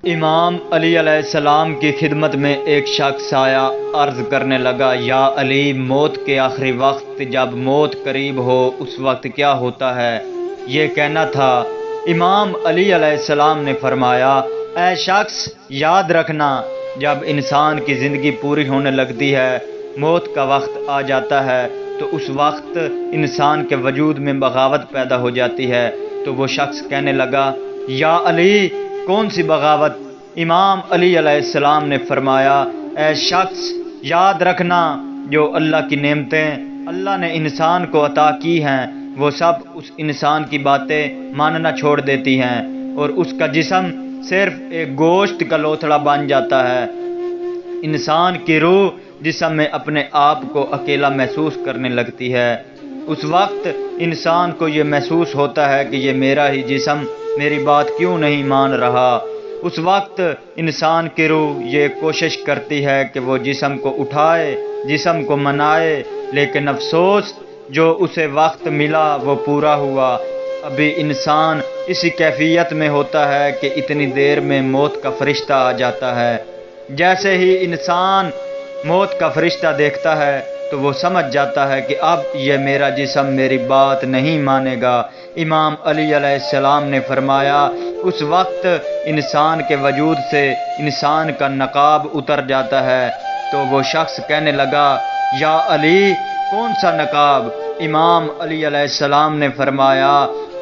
امام علی علیہ السلام کی خدمت میں ایک شخص آیا، عرض کرنے لگا، یا علی، موت کے آخری وقت جب موت قریب ہو اس وقت کیا ہوتا ہے؟ یہ کہنا تھا۔ امام علی علیہ السلام نے فرمایا، اے شخص، یاد رکھنا، جب انسان کی زندگی پوری ہونے لگتی ہے، موت کا وقت آ جاتا ہے، تو اس وقت انسان کے وجود میں بغاوت پیدا ہو جاتی ہے۔ تو وہ شخص کہنے لگا، یا علی، کون سی بغاوت؟ امام علی علیہ السلام نے فرمایا، اے شخص، یاد رکھنا، جو اللہ کی نعمتیں اللہ نے انسان کو عطا کی ہیں، وہ سب اس انسان کی باتیں ماننا چھوڑ دیتی ہیں، اور اس کا جسم صرف ایک گوشت کا لوتھڑا بن جاتا ہے۔ انسان کی روح جسم میں اپنے آپ کو اکیلا محسوس کرنے لگتی ہے۔ اس وقت انسان کو یہ محسوس ہوتا ہے کہ یہ میرا ہی جسم میری بات کیوں نہیں مان رہا۔ اس وقت انسان کی روح یہ کوشش کرتی ہے کہ وہ جسم کو اٹھائے، جسم کو منائے، لیکن افسوس، جو اسے وقت ملا وہ پورا ہوا۔ ابھی انسان اسی کیفیت میں ہوتا ہے کہ اتنی دیر میں موت کا فرشتہ آ جاتا ہے۔ جیسے ہی انسان موت کا فرشتہ دیکھتا ہے تو وہ سمجھ جاتا ہے کہ اب یہ میرا جسم میری بات نہیں مانے گا۔ امام علی علیہ السلام نے فرمایا، اس وقت انسان کے وجود سے انسان کا نقاب اتر جاتا ہے۔ تو وہ شخص کہنے لگا، یا علی، کون سا نقاب؟ امام علی علیہ السلام نے فرمایا،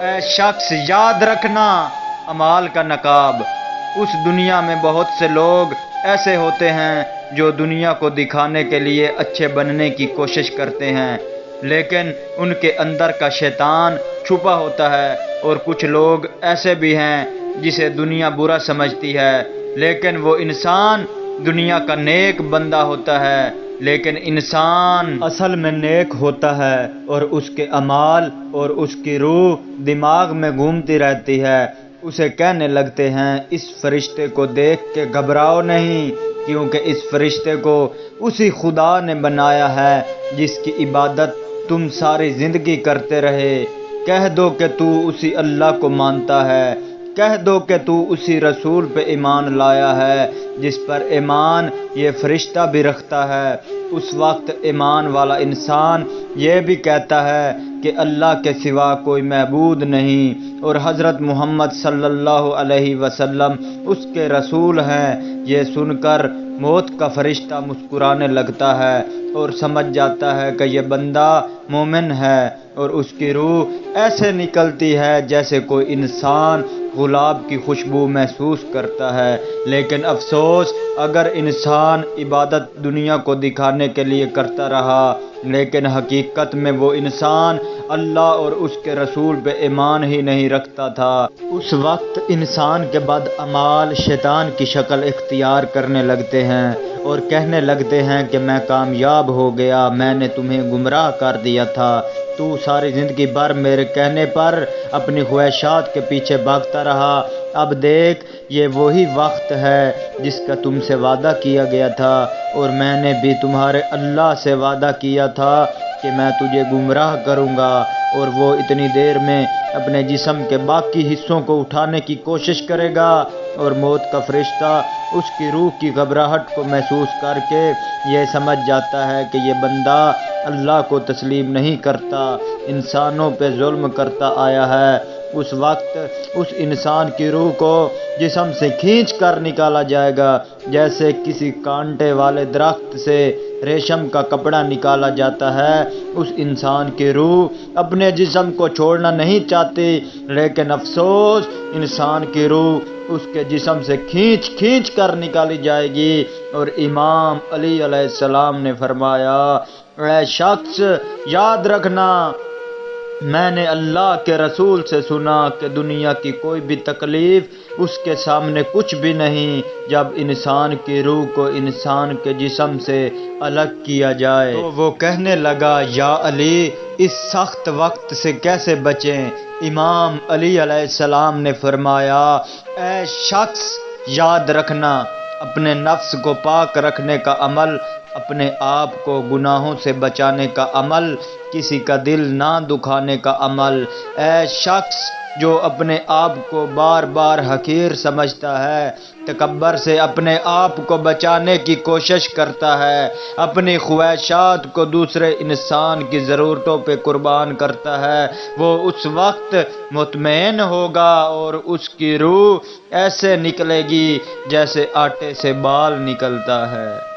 اے شخص، یاد رکھنا، اعمال کا نقاب۔ اس دنیا میں بہت سے لوگ ایسے ہوتے ہیں جو دنیا کو دکھانے کے لیے اچھے بننے کی کوشش کرتے ہیں، لیکن ان کے اندر کا شیطان چھپا ہوتا ہے۔ اور کچھ لوگ ایسے بھی ہیں جسے دنیا برا سمجھتی ہے، لیکن وہ انسان دنیا کا نیک بندہ ہوتا ہے، لیکن انسان اصل میں نیک ہوتا ہے، اور اس کے اعمال اور اس کی روح دماغ میں گھومتی رہتی ہے۔ اسے کہنے لگتے ہیں، اس فرشتے کو دیکھ کے گھبراؤ نہیں، کیونکہ اس فرشتے کو اسی خدا نے بنایا ہے جس کی عبادت تم ساری زندگی کرتے رہے۔ کہہ دو کہ تو اسی اللہ کو مانتا ہے، کہہ دو کہ تو اسی رسول پہ ایمان لایا ہے جس پر ایمان یہ فرشتہ بھی رکھتا ہے۔ اس وقت ایمان والا انسان یہ بھی کہتا ہے کہ اللہ کے سوا کوئی معبود نہیں، اور حضرت محمد صلی اللہ علیہ وسلم اس کے رسول ہیں۔ یہ سن کر موت کا فرشتہ مسکرانے لگتا ہے اور سمجھ جاتا ہے کہ یہ بندہ مومن ہے، اور اس کی روح ایسے نکلتی ہے جیسے کوئی انسان گلاب کی خوشبو محسوس کرتا ہے۔ لیکن افسوس، اگر انسان عبادت دنیا کو دکھانے کے لیے کرتا رہا، لیکن حقیقت میں وہ انسان اللہ اور اس کے رسول پہ ایمان ہی نہیں رکھتا تھا، اس وقت انسان کے بد اعمال شیطان کی شکل اختیار کرنے لگتے ہیں اور کہنے لگتے ہیں کہ میں کامیاب ہو گیا، میں نے تمہیں گمراہ کر دیا تھا، تو ساری زندگی بھر میرے کہنے پر اپنی خواہشات کے پیچھے بھاگتا رہا۔ اب دیکھ، یہ وہی وقت ہے جس کا تم سے وعدہ کیا گیا تھا، اور میں نے بھی تمہارے اللہ سے وعدہ کیا تھا کہ میں تجھے گمراہ کروں گا، اور وہ اتنی دیر میں اپنے جسم کے باقی حصوں کو اٹھانے کی کوشش کرے گا، اور موت کا فرشتہ اس کی روح کی گھبراہٹ کو محسوس کر کے یہ سمجھ جاتا ہے کہ یہ بندہ اللہ کو تسلیم نہیں کرتا، انسانوں پہ ظلم کرتا آیا ہے۔ اس وقت اس انسان کی روح کو جسم سے کھینچ کر نکالا جائے گا، جیسے کسی کانٹے والے درخت سے ریشم کا کپڑا نکالا جاتا ہے۔ اس انسان کی روح اپنے جسم کو چھوڑنا نہیں چاہتی، لیکن افسوس، انسان کی روح اس کے جسم سے کھینچ کھینچ کر نکالی جائے گی۔ اور امام علی علیہ السلام نے فرمایا، اے شخص، یاد رکھنا، میں نے اللہ کے رسول سے سنا کہ دنیا کی کوئی بھی تکلیف اس کے سامنے کچھ بھی نہیں جب انسان کی روح کو انسان کے جسم سے الگ کیا جائے۔ تو وہ کہنے لگا، یا علی، اس سخت وقت سے کیسے بچیں؟ امام علی علیہ السلام نے فرمایا، اے شخص، یاد رکھنا، اپنے نفس کو پاک رکھنے کا عمل، اپنے آپ کو گناہوں سے بچانے کا عمل، کسی کا دل نہ دکھانے کا عمل۔ اے شخص، جو اپنے آپ کو بار بار حقیر سمجھتا ہے، تکبر سے اپنے آپ کو بچانے کی کوشش کرتا ہے، اپنی خواہشات کو دوسرے انسان کی ضرورتوں پہ قربان کرتا ہے، وہ اس وقت مطمئن ہوگا اور اس کی روح ایسے نکلے گی جیسے آٹے سے بال نکلتا ہے۔